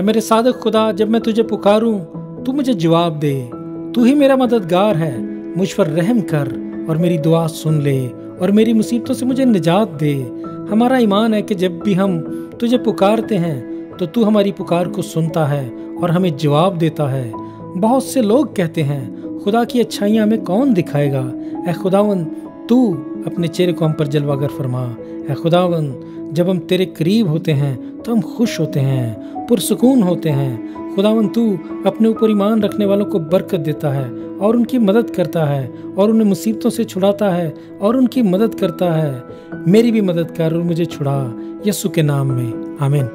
मेरे सादिक खुदा, जब मैं तुझे पुकारूं तू मुझे जवाब दे। तू ही मेरा मददगार है, मुझ पर रहम कर और मेरी दुआ सुन ले और मेरी मुसीबतों से मुझे निजात दे। हमारा ईमान है कि जब भी हम तुझे पुकारते हैं तो तू हमारी पुकार को सुनता है और हमें जवाब देता है। बहुत से लोग कहते हैं, खुदा की अच्छाइयाँ हमें कौन दिखाएगा। ऐ खुदावन, तू अपने चेहरे को हम पर जलवागर फरमा। ऐ खुदावन, जब हम तेरे करीब होते हैं तो हम खुश होते हैं, पुरसुकून होते हैं। खुदावन, तू अपने ऊपर ईमान रखने वालों को बरकत देता है और उनकी मदद करता है और उन्हें मुसीबतों से छुड़ाता है और उनकी मदद करता है। मेरी भी मदद कर और मुझे छुड़ा, यीशु के नाम में, आमीन।